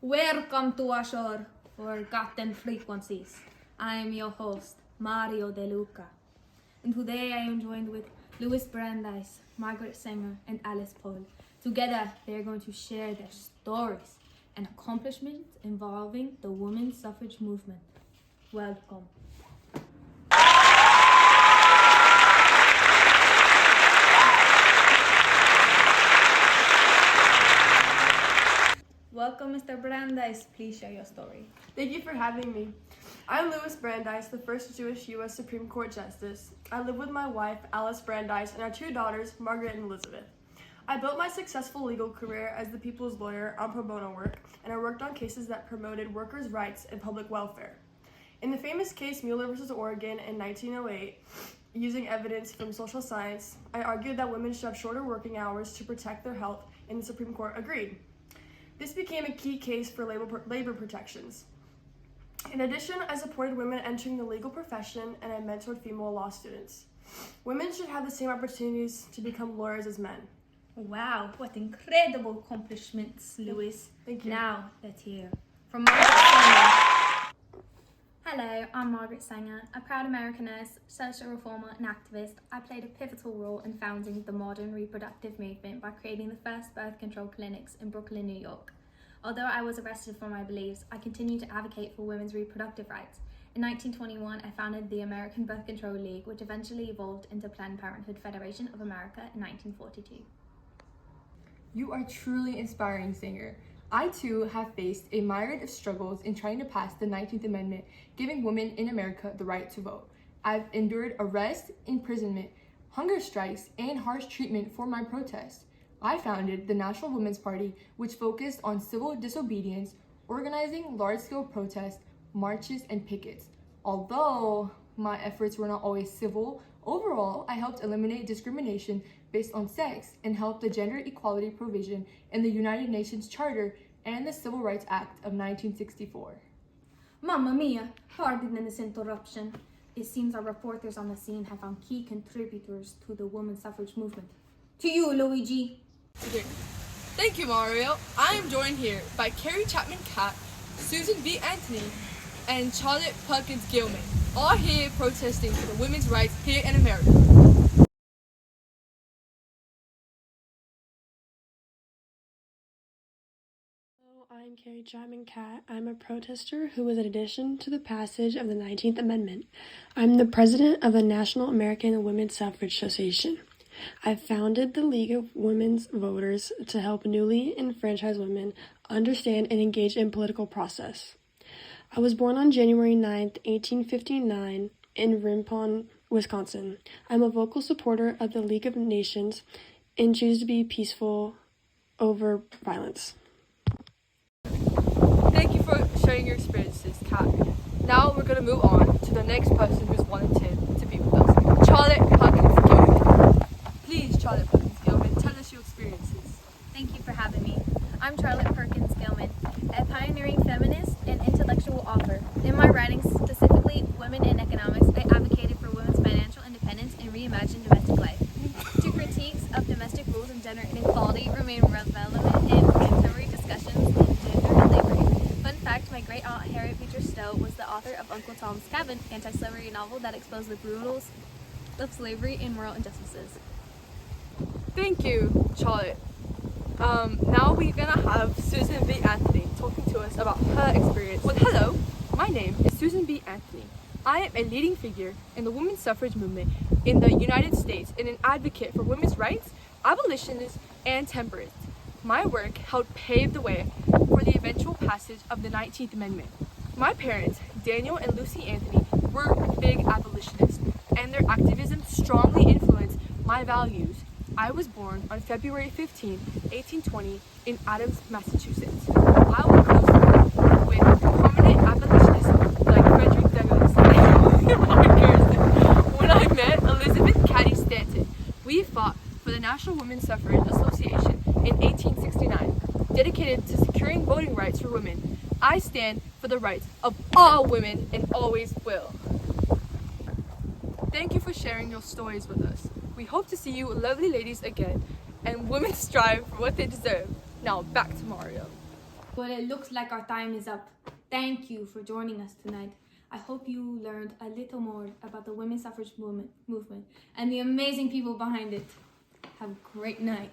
Welcome to our show, Forgotten Frequencies. I am your host, Mario De Luca. And today I am joined with Louis Brandeis, Margaret Sanger, and Alice Paul. Together, they are going to share their stories and accomplishments involving the women's suffrage movement. Welcome. Welcome, Mr. Brandeis. Please share your story. Thank you for having me. I'm Louis Brandeis, the first Jewish U.S. Supreme Court Justice. I live with my wife, Alice Brandeis, and our two daughters, Margaret and Elizabeth. I built my successful legal career as the people's lawyer on pro bono work, and I worked on cases that promoted workers' rights and public welfare. In the famous case Mueller v. Oregon in 1908, using evidence from social science, I argued that women should have shorter working hours to protect their health, and the Supreme Court agreed. This became a key case for labor protections. In addition, I supported women entering the legal profession, and I mentored female law students. Women should have the same opportunities to become lawyers as men. Wow, what incredible accomplishments, Louis. Thank you. Now, let's hear from Margaret Sanger. Hello, I'm Margaret Sanger, a proud Americanist, social reformer, and activist. I played a pivotal role in founding the modern reproductive movement by creating the first birth control clinics in Brooklyn, New York. Although I was arrested for my beliefs, I continue to advocate for women's reproductive rights. In 1921, I founded the American Birth Control League, which eventually evolved into Planned Parenthood Federation of America in 1942. You are truly inspiring, Singer. I too have faced a myriad of struggles in trying to pass the 19th Amendment, giving women in America the right to vote. I've endured arrest, imprisonment, hunger strikes, and harsh treatment for my protest. I founded the National Women's Party, which focused on civil disobedience, organizing large-scale protests, marches, and pickets. Although my efforts were not always civil, overall, I helped eliminate discrimination based on sex and helped the gender equality provision in the United Nations Charter and the Civil Rights Act of 1964. Mamma mia, pardon this interruption. It seems our reporters on the scene have found key contributors to the women's suffrage movement. To you, Luigi. Okay. Thank you, Mario. I am joined here by Carrie Chapman Catt, Susan B. Anthony, and Charlotte Perkins Gilman, all here protesting for the women's rights here in America. Hello, I'm Carrie Chapman Catt. I'm a protester who was an addition to the passage of the 19th Amendment. I'm the president of the National American Women's Suffrage Association. I founded the League of Women's Voters to help newly enfranchised women understand and engage in political process. I was born on January 9th, 1859 in Ripon, Wisconsin. I'm a vocal supporter of the League of Nations and choose to be peaceful over violence. Thank you for sharing your experiences, Kat. Now we're going to move on to the next person who's volunteered to be with us, Charlotte Perkins Gilman. Please, Charlotte Perkins Gilman, tell us your experiences. Thank you for having me. I'm Charlotte Perkins Gilman, a pioneering feminist and intellectual author. In my writings, specifically Women in Economics, I advocated for women's financial independence and reimagined domestic life. Two critiques of domestic rules and gender inequality remain relevant in contemporary discussions in gender and labor. Fun fact, my great-aunt Harriet Beecher Stowe was the author of Uncle Tom's Cabin, anti-slavery novel that exposed the brutals of slavery and moral injustices. Thank you, Charlotte. Now we're gonna have Susan B. Anthony talking to us about her experience. Well, hello, my name is Susan B. Anthony. I am a leading figure in the women's suffrage movement in the United States and an advocate for women's rights, abolitionists, and temperance. My work helped pave the way for the eventual passage of the 19th Amendment. My parents, Daniel and Lucy Anthony, were big abolitionists, and their activism strongly influenced my values. I was born on February 15, 1820, in Adams, Massachusetts. I was close with prominent abolitionists like Frederick Douglass and Mark Garrison. When I met Elizabeth Cady Stanton, we fought for the National Women's Suffrage Association in 1869, dedicated to securing voting rights for women. I stand for the rights of all women and always will. Thank you for sharing your stories with us. We hope to see you lovely ladies again, and women strive for what they deserve. Now back to Mario. But it looks like our time is up. Thank you for joining us tonight. I hope you learned a little more about the women's suffrage movement and the amazing people behind it. Have a great night.